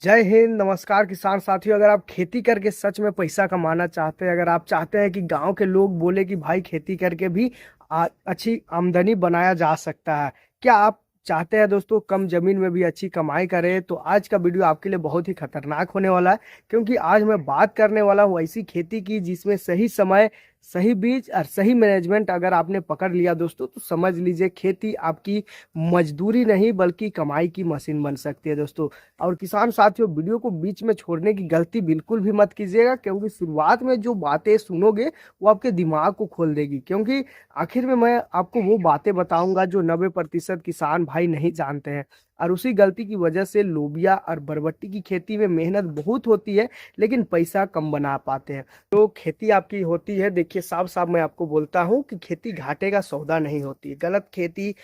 जय हिंद। नमस्कार किसान साथियों। अगर आप खेती करके सच में पैसा कमाना चाहते हैं, अगर आप चाहते हैं कि गांव के लोग बोले कि भाई खेती करके भी अच्छी आमदनी बनाया जा सकता है, क्या आप चाहते हैं दोस्तों कम जमीन में भी अच्छी कमाई करें, तो आज का वीडियो आपके लिए बहुत ही खतरनाक होने वाला है। क्योंकि आज मैं बात करने वाला हूँ ऐसी खेती की जिसमें सही समय, सही बीज और सही मैनेजमेंट अगर आपने पकड़ लिया दोस्तों, तो समझ लीजिए खेती आपकी मजदूरी नहीं बल्कि कमाई की मशीन बन सकती है दोस्तों। और किसान साथियों, वीडियो को बीच में छोड़ने की गलती बिल्कुल भी मत कीजिएगा, क्योंकि शुरुआत में जो बातें सुनोगे वो आपके दिमाग को खोल देगी। क्योंकि आखिर में मैं आपको वो बातें बताऊंगा जो 90% किसान भाई नहीं जानते हैं। और उसी गलती की वजह से लोबिया और बरबट्टी की खेती में मेहनत बहुत होती है, लेकिन पैसा कम बना पाते हैं। तो खेती आपकी होती है, देखिए साफ साफ मैं आपको बोलता हूँ कि खेती घाटे का सौदा नहीं होती। गलत खेती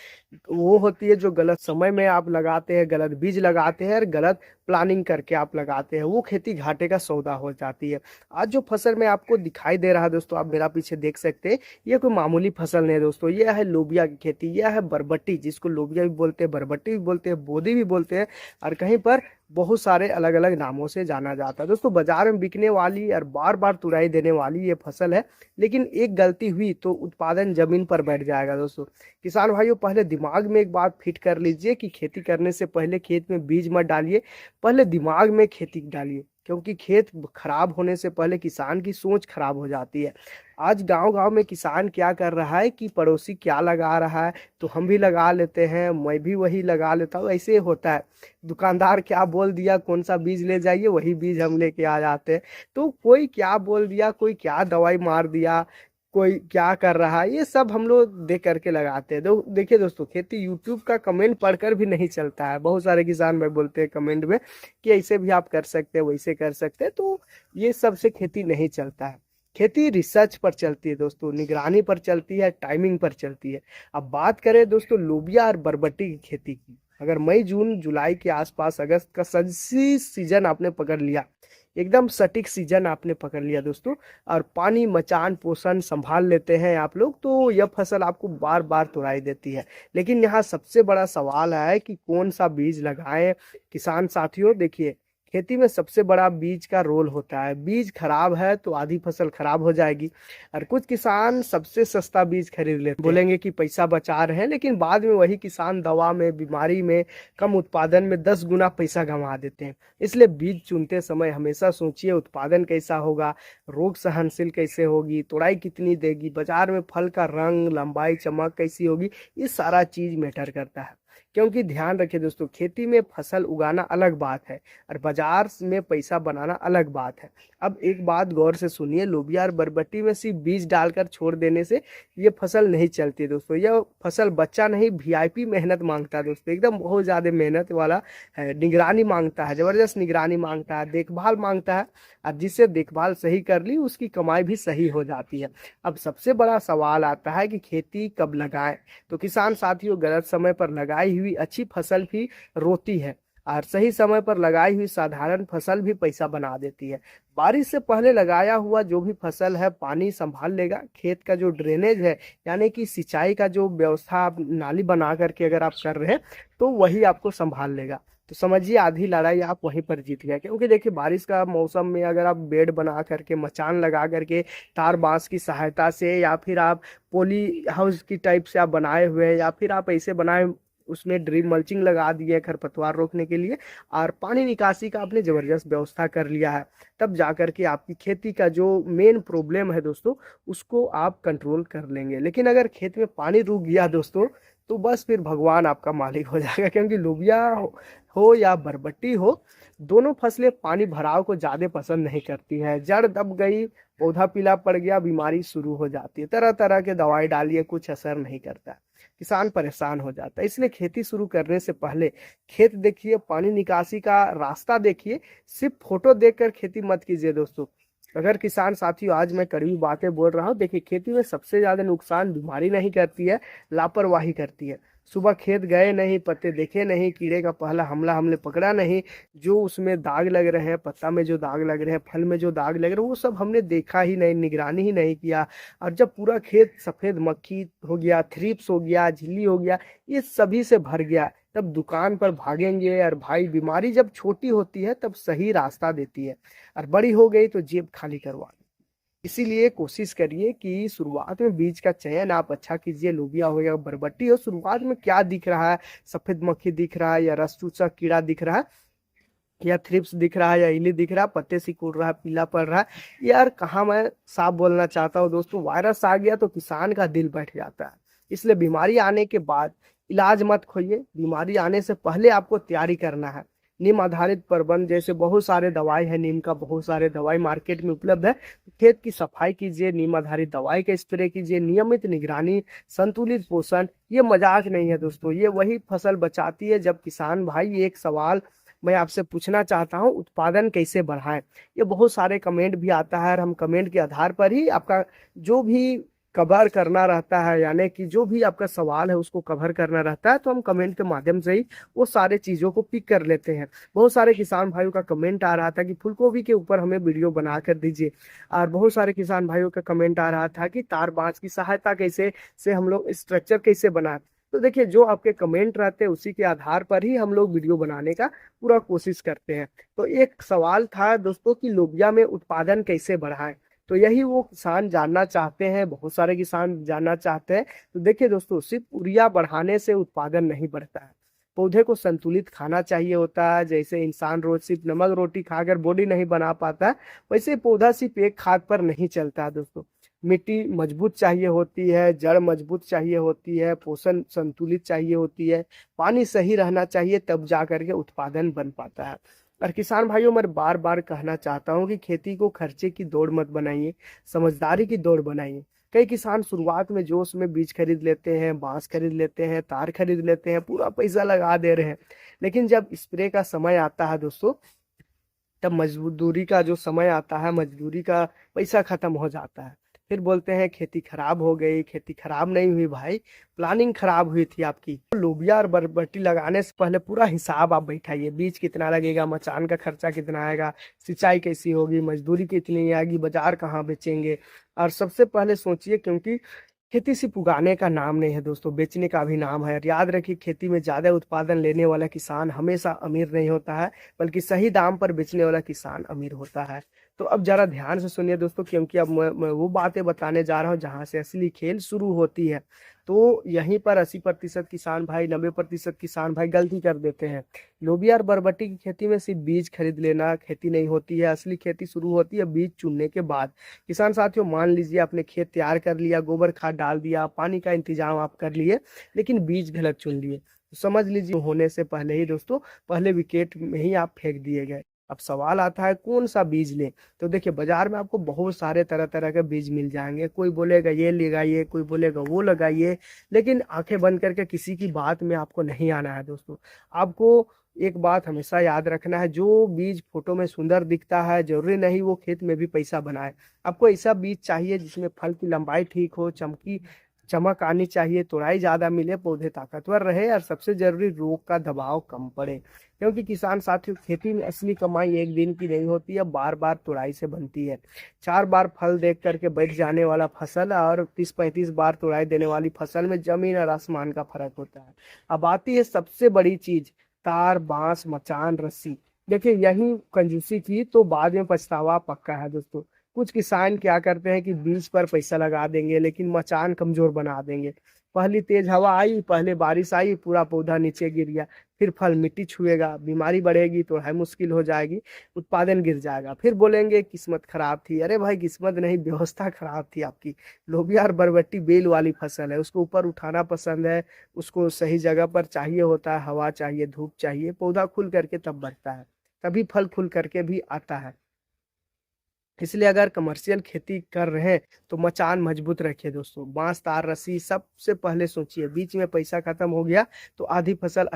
वो होती है जो गलत समय में आप लगाते हैं, गलत बीज लगाते हैं और गलत प्लानिंग करके आप लगाते हैं, वो खेती घाटे का सौदा हो जाती है। आज जो फसल में आपको दिखाई दे रहा है दोस्तों, आप मेरा पीछे देख सकते हैं, ये कोई मामूली फसल नहीं है दोस्तों। यह है लोबिया की खेती, यह है बरबट्टी, जिसको लोबिया भी बोलते हैं, बरबट्टी भी बोलते हैं, बोदी भी बोलते हैं, और कहीं पर बहुत सारे अलग अलग नामों से जाना जाता है दोस्तों। बाजार में बिकने वाली और बार बार तुड़ाई देने वाली ये फसल है, लेकिन एक गलती हुई तो उत्पादन जमीन पर बैठ जाएगा दोस्तों। किसान भाइयों, पहले दिमाग में एक बात फिट कर लीजिए कि खेती करने से पहले खेत में बीज मत डालिए, पहले दिमाग में खेती डालिए। क्योंकि खेत खराब होने से पहले किसान की सोच खराब हो जाती है। आज गांव गांव में किसान क्या कर रहा है कि पड़ोसी क्या लगा रहा है तो हम भी लगा लेते हैं, मैं भी वही लगा लेता हूँ, ऐसे होता है। दुकानदार क्या बोल दिया, कौन सा बीज ले जाइए, वही बीज हम लेके आ जाते हैं। तो कोई क्या बोल दिया, कोई क्या दवाई मार दिया, कोई क्या कर रहा है, ये सब हम लोग देख करके लगाते हैं। देखिए दोस्तों, खेती यूट्यूब का कमेंट पढ़कर भी नहीं चलता है। बहुत सारे किसान भाई बोलते हैं कमेंट में कि ऐसे भी आप कर सकते हैं, वैसे कर सकते हैं, तो ये सबसे खेती नहीं चलता है। खेती रिसर्च पर चलती है दोस्तों, निगरानी पर चलती है, टाइमिंग पर चलती है। अब बात करें दोस्तों लोबिया और बरबट्टी की खेती की, अगर मई जून जुलाई के आसपास अगस्त का सही सीजन आपने पकड़ लिया, एकदम सटीक सीजन आपने पकड़ लिया दोस्तों, और पानी मचान पोषण संभाल लेते हैं आप लोग, तो यह फसल आपको बार बार तुड़ाई देती है। लेकिन यहाँ सबसे बड़ा सवाल है कि कौन सा बीज लगाएं। किसान साथियों देखिए, खेती में सबसे बड़ा बीज का रोल होता है। बीज खराब है तो आधी फसल खराब हो जाएगी। और कुछ किसान सबसे सस्ता बीज खरीद लेते हैं, बोलेंगे कि पैसा बचा रहे हैं, लेकिन बाद में वही किसान दवा में, बीमारी में, कम उत्पादन में 10 गुना पैसा गंवा देते हैं। इसलिए बीज चुनते समय हमेशा सोचिए उत्पादन कैसा होगा, रोग सहनशील कैसे होगी, तोड़ाई कितनी देगी, बाजार में फल का रंग, लंबाई, चमक कैसी होगी, ये सारा चीज मैटर करता है। क्योंकि ध्यान रखिए दोस्तों, खेती में फसल उगाना अलग बात है और बाजार में पैसा बनाना अलग बात है। अब एक बात गौर से सुनिए, लोबिया और बरबट्टी में सिर्फ बीज डालकर छोड़ देने से ये फसल नहीं चलती है दोस्तों। यह फसल बच्चा नहीं, वीआईपी मेहनत मांगता है दोस्तों, एकदम बहुत ज्यादा मेहनत वाला है। निगरानी मांगता है, जबरदस्त निगरानी मांगता है, देखभाल मांगता है, और जिससे देखभाल सही कर ली उसकी कमाई भी सही हो जाती है। अब सबसे बड़ा सवाल आता है कि खेती कब लगाएं। तो किसान साथियों, गलत समय पर लगाई हुई अच्छी फसल भी रोती है, और सही समय पर लगाई हुई साधारण फसल भी पैसा बना देती है। बारिश से पहले लगाया हुआ जो भी फसल है पानी संभाल लेगा। खेत का जो ड्रेनेज है, यानी कि सिंचाई का जो व्यवस्था आप नाली बना करके अगर आप कर रहे हैं, तो वही आपको संभाल लेगा। तो समझिए आधी लड़ाई आप वहीं पर जीत गए। क्योंकि देखिए बारिश का मौसम में अगर आप बेड बना करके, मचान लगा करके, तार बांस की सहायता से, या फिर आप पोली हाउस की टाइप से आप बनाए हुए हैं, या फिर आप ऐसे बनाए उसमें ड्रिप मल्चिंग लगा दिए खरपतवार रोकने के लिए, और पानी निकासी का आपने जबरदस्त व्यवस्था कर लिया है, तब जाकर के आपकी खेती का जो मेन प्रॉब्लम है दोस्तों, उसको आप कंट्रोल कर लेंगे। लेकिन अगर खेत में पानी रुक गया दोस्तों, तो बस फिर भगवान आपका मालिक हो जाएगा। क्योंकि लोबिया हो या बरबट्टी हो, दोनों फसलें पानी भराव को ज्यादा पसंद नहीं करती है। जड़ दब गई, पौधा पीला पड़ गया, बीमारी शुरू हो जाती है, तरह तरह के दवाई डालिए, कुछ असर नहीं करता, किसान परेशान हो जाता है। इसलिए खेती शुरू करने से पहले खेत देखिए, पानी निकासी का रास्ता देखिए, सिर्फ फोटो देखकर खेती मत कीजिए दोस्तों। अगर किसान साथियों, आज मैं कड़वी बातें बोल रहा हूँ, देखिए खेती में सबसे ज्यादा नुकसान बीमारी नहीं करती है, लापरवाही करती है। सुबह खेत गए नहीं, पत्ते देखे नहीं, कीड़े का पहला हमला हमने पकड़ा नहीं, जो उसमें दाग लग रहे हैं, पत्ता में जो दाग लग रहे हैं, फल में जो दाग लग रहे हैं, वो सब हमने देखा ही नहीं, निगरानी ही नहीं किया। और जब पूरा खेत सफेद मक्खी हो गया, थ्रिप्स हो गया, झिल्ली हो गया, ये सभी से भर गया, तब दुकान पर भागेंगे। और भाई बीमारी जब छोटी होती है तब सही रास्ता देती है, और बड़ी हो गई तो जेब खाली करवा। इसीलिए कोशिश करिए कि शुरुआत में बीज का चयन आप अच्छा कीजिए। लोबिया हो या बरबट्टी हो, शुरुआत में क्या दिख रहा है, सफेद मक्खी दिख रहा है या रस चूसा कीड़ा दिख रहा है या थ्रिप्स दिख रहा है या इली दिख रहा है, पत्ते सिकुड़ रहा है, पीला पड़ रहा है यार, कहाँ मैं साफ बोलना चाहता हूँ दोस्तों, वायरस आ गया तो किसान का दिल बैठ जाता है। इसलिए बीमारी आने के बाद इलाज मत खोइए, बीमारी आने से पहले आपको तैयारी करना है। नीम आधारित प्रबंध जैसे बहुत सारे दवाई है, नीम का बहुत सारे दवाई मार्केट में उपलब्ध है। खेत की सफाई कीजिए, नीम आधारित दवाई का स्प्रे कीजिए, नियमित निगरानी, संतुलित पोषण। ये मजाक नहीं है दोस्तों, ये वही फसल बचाती है। जब किसान भाई, एक सवाल मैं आपसे पूछना चाहता हूँ, उत्पादन कैसे बढ़ाएं? ये बहुत सारे कमेंट भी आता है, और हम कमेंट के आधार पर ही आपका जो भी कवर करना रहता है, यानी कि जो भी आपका सवाल है उसको कवर करना रहता है, तो हम कमेंट के माध्यम से ही वो सारे चीज़ों को पिक कर लेते हैं। बहुत सारे किसान भाइयों का कमेंट आ रहा था कि फूलगोभी के ऊपर हमें वीडियो बना कर दीजिए, और बहुत सारे किसान भाइयों का कमेंट आ रहा था कि तार बांस की सहायता कैसे से हम लोग स्ट्रक्चर कैसे बनाए। तो देखिए, जो आपके कमेंट रहते हैं उसी के आधार पर ही हम लोग वीडियो बनाने का पूरा कोशिश करते हैं। तो एक सवाल था दोस्तों कि लोबिया में उत्पादन कैसे बढ़ाएं, तो यही वो किसान जानना चाहते हैं, बहुत सारे किसान जानना चाहते हैं। तो देखिए दोस्तों, सिर्फ यूरिया बढ़ाने से उत्पादन नहीं बढ़ता है। पौधे को संतुलित खाना चाहिए होता है। जैसे इंसान रोज सिर्फ नमक रोटी खाकर बॉडी नहीं बना पाता, वैसे पौधा सिर्फ एक खाद पर नहीं चलता है दोस्तों। मिट्टी मजबूत चाहिए होती है, जड़ मजबूत चाहिए होती है, पोषण संतुलित चाहिए होती है, पानी सही रहना चाहिए, तब जा करके उत्पादन बन पाता है। और किसान भाइयों, मैं बार बार कहना चाहता हूँ कि खेती को खर्चे की दौड़ मत बनाइए, समझदारी की दौड़ बनाइए। कई किसान शुरुआत में जोश में बीज खरीद लेते हैं, बांस खरीद लेते हैं, तार खरीद लेते हैं, पूरा पैसा लगा दे रहे हैं। लेकिन जब स्प्रे का समय आता है दोस्तों, तब मजदूरी का जो समय आता है, मजदूरी का पैसा खत्म हो जाता है। फिर बोलते हैं खेती खराब हो गई। खेती खराब नहीं हुई भाई, प्लानिंग खराब हुई थी आपकी। लोबिया और बरबट्टी लगाने से पहले पूरा हिसाब आप बैठाइए, बीज कितना लगेगा, मचान का खर्चा कितना आएगा, सिंचाई कैसी होगी, मजदूरी कितनी आएगी, बाजार कहाँ बेचेंगे। और सबसे पहले सोचिए, क्योंकि खेती सिर्फ उगाने का नाम नहीं है दोस्तों, बेचने का भी नाम है। और याद रखिए, खेती में ज्यादा उत्पादन लेने वाला किसान हमेशा अमीर नहीं होता है, बल्कि सही दाम पर बेचने वाला किसान अमीर होता है। तो अब जरा ध्यान से सुनिए दोस्तों, क्योंकि अब मैं वो बातें बताने जा रहा हूँ जहां से असली खेल शुरू होती है। तो यहीं पर 80% किसान भाई, 90% किसान भाई गलती कर देते हैं। लोबिया और बरबट्टी की खेती में सिर्फ बीज खरीद लेना खेती नहीं होती है, असली खेती शुरू होती है बीज चुनने के बाद। किसान साथियों, मान लीजिए आपने खेत तैयार कर लिया, गोबर खाद डाल दिया, पानी का इंतजाम आप कर लिए, लेकिन बीज गलत चुन लिए, तो समझ लीजिए होने से पहले ही दोस्तों, पहले विकेट में ही आप फेंक दिए गए। अब सवाल आता है कौन सा बीज लें? तो देखिए, बाजार में आपको बहुत सारे तरह तरह के बीज मिल जाएंगे। कोई बोलेगा ये लगाइए, कोई बोलेगा वो लगाइए, लेकिन आंखें बंद करके किसी की बात में आपको नहीं आना है दोस्तों। आपको एक बात हमेशा याद रखना है, जो बीज फोटो में सुंदर दिखता है जरूरी नहीं वो खेत में भी पैसा बनाए। आपको ऐसा बीज चाहिए जिसमें फल की लंबाई ठीक हो, चमक आनी चाहिए, तोड़ाई ज्यादा मिले, पौधे ताकतवर रहे, और सबसे जरूरी रोग का दबाव कम पड़े। क्योंकि किसान साथियों, खेती में असली कमाई एक दिन की नहीं होती है, बार बार तोड़ाई से बनती है। 4 बार फल देख करके बैठ जाने वाला फसल और 30-35 बार तोड़ाई देने वाली फसल में जमीन और आसमान का फर्क होता है। अब आती है सबसे बड़ी चीज, तार बांस मचान रस्सी। देखिए, यही कंजूसी की तो बाद में पछतावा पक्का है दोस्तों। कुछ किसान क्या करते हैं कि बीज पर पैसा लगा देंगे, लेकिन मचान कमजोर बना देंगे। पहली तेज हवा आई, पहले बारिश आई, पूरा पौधा नीचे गिर गया। फिर फल मिट्टी छुएगा, बीमारी बढ़ेगी तो है मुश्किल हो जाएगी, उत्पादन गिर जाएगा। फिर बोलेंगे किस्मत खराब थी। अरे भाई, किस्मत नहीं, व्यवस्था खराब थी आपकी। लोबिया और बरबट्टी बेल वाली फसल है, उसको ऊपर उठाना पसंद है, उसको सही जगह पर चाहिए होता है, हवा चाहिए, धूप चाहिए, पौधा खुल करके तब बढ़ता है, तभी फल खुल करके भी आता है। इसलिए अगर कमर्शियल खेती कर रहे हैं तो मचान मजबूत रखिए दोस्तों, बांस तार रस्सी सबसे पहले सोचिए। बीच में पैसा खत्म हो गया तो आधी फसल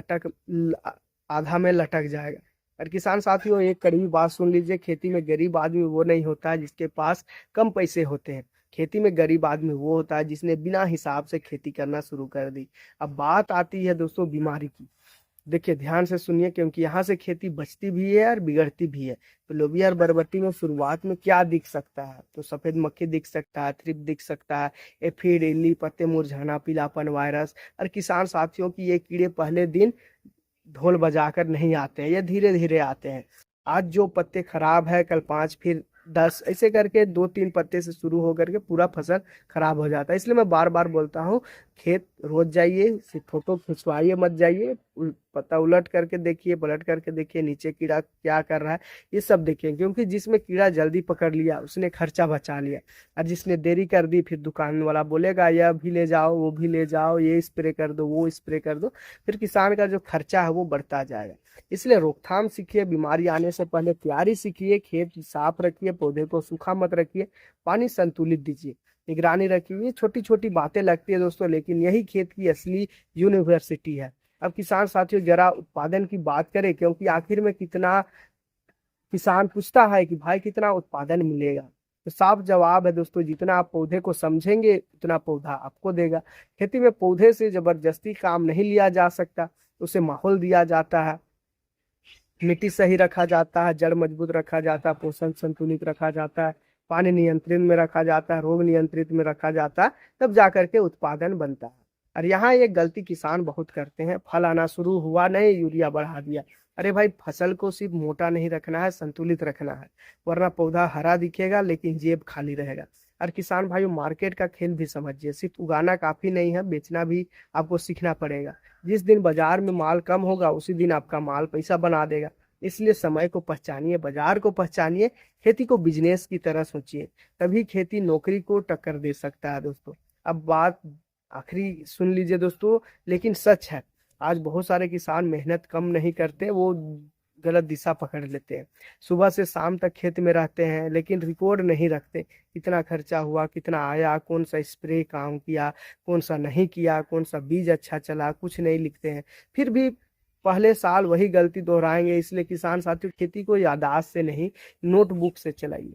आधा में लटक जाएगा। और किसान साथियों, एक कड़वी बात सुन लीजिए, खेती में गरीब आदमी वो नहीं होता है जिसके पास कम पैसे होते हैं। खेती में गरीब आदमी वो होता है जिसने बिना हिसाब से खेती करना शुरू कर दी। अब बात आती है दोस्तों बीमारी की। देखिए, ध्यान से सुनिए, क्योंकि यहाँ से खेती बचती भी है और बिगड़ती भी है। तो लोबिया और बरबट्टी में शुरुआत में क्या दिख सकता है? तो सफेद मक्खी दिख सकता है, थ्रिप दिख सकता है, एफिड, इल्ली, पत्ते मुरझाना, पीलापन, वायरस। और किसान साथियों की ये कीड़े पहले दिन ढोल बजाकर नहीं आते हैं, ये धीरे धीरे आते हैं। आज जो पत्ते खराब है कल 5, फिर 10, ऐसे करके 2-3 पत्ते से शुरू होकर के पूरा फसल खराब हो जाता है। इसलिए मैं बार बार बोलता हूँ, खेत रोज जाइए, सिर्फ फोटो खिंचवाइए मत जाइए, पत्ता उलट करके देखिए, पलट करके देखिए, नीचे कीड़ा क्या कर रहा है, ये सब देखिए। क्योंकि जिसमें कीड़ा जल्दी पकड़ लिया उसने खर्चा बचा लिया, और जिसने देरी कर दी फिर दुकान वाला बोलेगा यह भी ले जाओ, वो भी ले जाओ, ये स्प्रे कर दो, वो स्प्रे कर दो, फिर किसान का जो खर्चा है वो बढ़ता जाएगा। इसलिए रोकथाम सीखिए, बीमारी आने से पहले तैयारी सीखिए, खेत साफ रखिए, पौधे को सूखा मत रखिए, पानी संतुलित दीजिए, निगरानी रखिए। ये छोटी छोटी बातें लगती है दोस्तों, लेकिन यही खेत की असली यूनिवर्सिटी है। अब किसान साथियों जरा उत्पादन की बात करें, क्योंकि आखिर में कितना किसान पूछता है कि भाई कितना उत्पादन मिलेगा, तो साफ जवाब है दोस्तों, जितना आप पौधे को समझेंगे उतना पौधा आपको देगा। खेती में पौधे से जबरदस्ती काम नहीं लिया जा सकता, उसे माहौल दिया जाता है, मिट्टी सही रखा जाता है, जड़ मजबूत रखा जाता है, पोषण संतुलित रखा जाता है, पानी नियंत्रित में रखा जाता है, रोग नियंत्रित में रखा जाता है, तब जाकर के उत्पादन बनता है। और यहाँ एक गलती किसान बहुत करते हैं, फल आना शुरू हुआ नहीं, यूरिया बढ़ा दिया। अरे भाई, फसल को सिर्फ मोटा नहीं रखना है, संतुलित रखना है, वरना पौधा हरा दिखेगा लेकिन जेब खाली रहेगा। और किसान भाइयों, मार्केट का खेल भी समझिए, सिर्फ उगाना काफी नहीं है, बेचना भी आपको सीखना पड़ेगा। जिस दिन बाजार में माल कम होगा उसी दिन आपका माल पैसा बना देगा। इसलिए समय को पहचानिए, बाजार को पहचानिए, खेती को बिजनेस की तरह सोचिए, तभी खेती नौकरी को टक्कर दे सकता है दोस्तों। अब बात आखिरी सुन लीजिए दोस्तों, लेकिन सच है, आज बहुत सारे किसान मेहनत कम नहीं करते, वो गलत दिशा पकड़ लेते हैं। सुबह से शाम तक खेत में रहते हैं लेकिन रिकॉर्ड नहीं रखते, कितना खर्चा हुआ, कितना आया, कौन सा स्प्रे काम किया, कौन सा नहीं किया, कौन सा बीज अच्छा चला, कुछ नहीं लिखते हैं। फिर भी पहले साल वही गलती दोहराएंगे। इसलिए किसान साथियों, खेती को याददाश्त से नहीं, नोटबुक से चलाइए।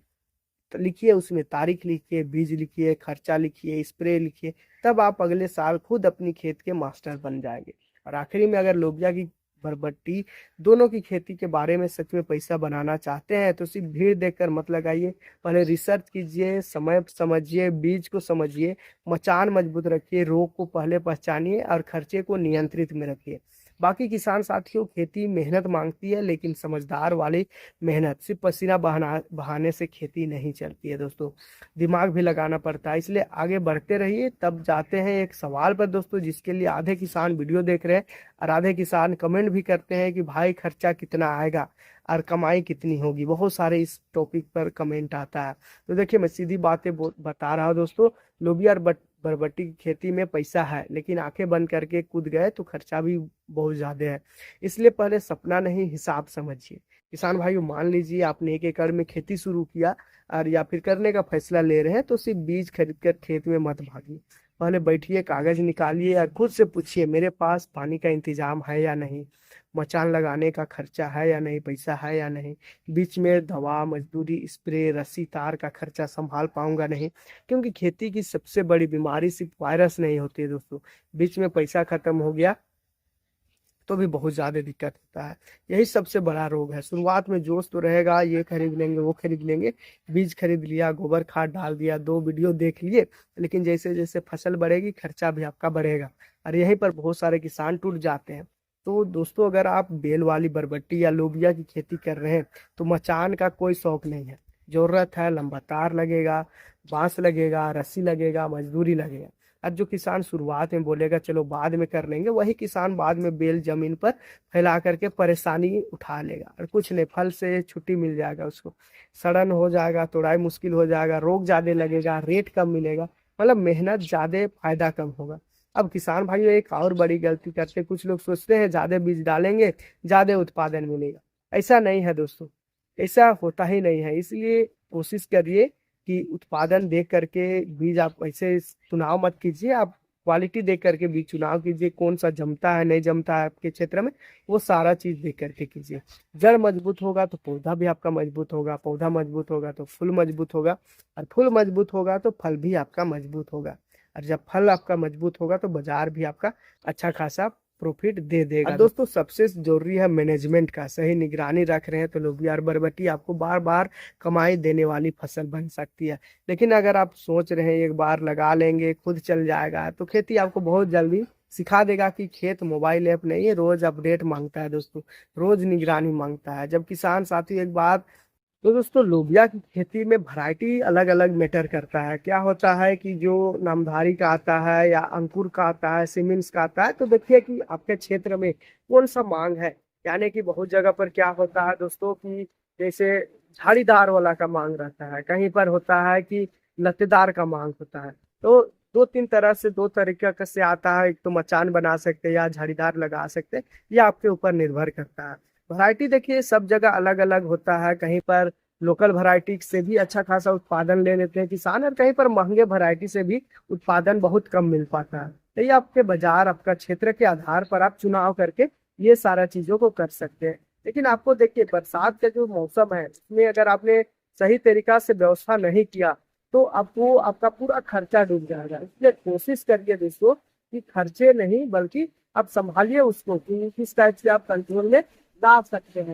तो लिखिए, उसमें तारीख लिखिए, बीज लिखिए, खर्चा लिखिए, स्प्रे लिखिए, तब आप अगले साल खुद अपनी खेत के मास्टर बन जाएंगे। और आखिरी में, अगर लोबिया की बरबट्टी दोनों की खेती के बारे में सच में पैसा बनाना चाहते हैं तो सिर्फ भीड़ देखकर मत लगाइए, पहले रिसर्च कीजिए, समय समझिए, बीज को समझिए, मचान मजबूत रखिए, रोग को पहले पहचानिए और खर्चे को नियंत्रित में रखिए। बाकी किसान साथियों, खेती मेहनत मांगती है, लेकिन समझदार वाली मेहनत, सिर्फ पसीना बहाने से खेती नहीं चलती है दोस्तों, दिमाग भी लगाना पड़ता है। इसलिए आगे बढ़ते रहिए। तब जाते हैं एक सवाल पर दोस्तों, जिसके लिए आधे किसान वीडियो देख रहे हैं और आधे किसान कमेंट भी करते हैं कि भाई खर्चा कितना आएगा और कमाई कितनी होगी। बहुत सारे इस टॉपिक पर कमेंट आता है। तो देखिए, मैं सीधी बातें बता रहा हूँ दोस्तों, लोबिया और बरबट्टी की खेती में पैसा है, लेकिन आंखें बंद करके कूद गए तो खर्चा भी बहुत ज्यादा है। इसलिए पहले सपना नहीं, हिसाब समझिए। किसान भाइयों, मान लीजिए आपने 1 एकड़ में खेती शुरू किया और या फिर करने का फैसला ले रहे हैं, तो सिर्फ बीज खरीद कर खेत में मत भागिए। पहले बैठिए, कागज निकालिए और खुद से पूछिए, मेरे पास पानी का इंतजाम है या नहीं, मचान लगाने का खर्चा है या नहीं, पैसा है या नहीं, बीच में दवा, मजदूरी, स्प्रे, रस्सी, तार का खर्चा संभाल पाऊंगा नहीं। क्योंकि खेती की सबसे बड़ी बीमारी सिर्फ वायरस नहीं होती है दोस्तों, बीच में पैसा खत्म हो गया तो भी बहुत ज्यादा दिक्कत होता है। यही सबसे बड़ा रोग है। शुरुआत में जोश तो रहेगा, ये खरीद लेंगे, वो खरीद लेंगे, बीज खरीद लिया, गोबर खाद डाल दिया, 2 वीडियो देख लिए, लेकिन जैसे जैसे फसल बढ़ेगी खर्चा भी आपका बढ़ेगा, और यहीं पर बहुत सारे किसान टूट जाते हैं। तो दोस्तों, अगर आप बेल वाली बरबट्टी या लोबिया की खेती कर रहे हैं तो मचान का कोई शौक नहीं है, जरूरत है लंबा तार लगेगा, बांस लगेगा, रस्सी लगेगा, मजदूरी लगेगा। और जो किसान शुरुआत में बोलेगा चलो बाद में कर लेंगे, वही किसान बाद में बेल जमीन पर फैला करके परेशानी उठा लेगा, और कुछ नहीं, फल से छुट्टी मिल जाएगा उसको, सड़न हो जाएगा, तोड़ाई मुश्किल हो जाएगा, रोग ज्यादा लगेगा, रेट कम मिलेगा, मतलब मेहनत ज्यादा, फायदा कम होगा। अब किसान भाइयों, एक और बड़ी गलती करते, कुछ लोग सोचते हैं ज्यादा बीज डालेंगे ज्यादा उत्पादन मिलेगा। ऐसा नहीं है दोस्तों, ऐसा होता ही नहीं है। इसलिए कोशिश करिए कि उत्पादन देख करके बीज आप ऐसे चुनाव मत कीजिए, आप क्वालिटी देख करके बीज चुनाव कीजिए, कौन सा जमता है नहीं जमता है आपके क्षेत्र में, वो सारा चीज देख करके कीजिए। जड़ मजबूत होगा तो पौधा भी आपका मजबूत होगा, पौधा मजबूत होगा तो फूल मजबूत होगा, और फूल मजबूत होगा तो फल भी आपका मजबूत होगा, और जब फल आपका मजबूत होगा तो बाजार भी आपका अच्छा खासा प्रॉफिट दे देगा। और दोस्तों, सबसे जरूरी है मैनेजमेंट का, सही निगरानी रख रहे हैं तो लोबिया और बरबट्टी आपको बार बार कमाई देने वाली फसल बन सकती है। लेकिन अगर आप सोच रहे हैं एक बार लगा लेंगे खुद चल जाएगा, तो खेती आपको बहुत जल्दी सिखा देगा कि खेत मोबाइल ऐप नहीं है, रोज अपडेट मांगता है दोस्तों, रोज निगरानी मांगता है। जब किसान साथी एक बात, तो दोस्तों लोबिया की खेती में वैरायटी अलग अलग मैटर करता है। क्या होता है कि जो नामधारी का आता है या अंकुर का आता है, सीमेंस का आता है, तो देखिए कि आपके क्षेत्र में कौन सा मांग है। यानी कि बहुत जगह पर क्या होता है दोस्तों कि जैसे झाड़ीदार वाला का मांग रहता है, कहीं पर होता है कि लतेदार का मांग होता है। तो दो तीन तरह से, दो तरीके का से आता है। एक तो मचान बना सकते हैं या झाड़ीदार लगा सकते हैं, ये आपके ऊपर निर्भर करता है। वैरायटी देखिए सब जगह अलग अलग होता है। कहीं पर लोकल वैरायटी से भी अच्छा खासा उत्पादन ले लेते हैं किसान, और कहीं पर महंगे वैरायटी से भी उत्पादन बहुत कम मिल पाता है। तो ये आपके बाजार, आपका क्षेत्र के आधार पर आप चुनाव करके ये सारा चीजों को कर सकते हैं। लेकिन आपको देखिए बरसात का जो मौसम है इसमें अगर आपने सही तरीका से व्यवस्था नहीं किया तो आपको आपका पूरा खर्चा डूब जाएगा। इसलिए कोशिश करिए दोस्तों कि खर्चे नहीं बल्कि आप संभालिए उसको कि किस टाइप से आप कंट्रोल में ला सकते हैं।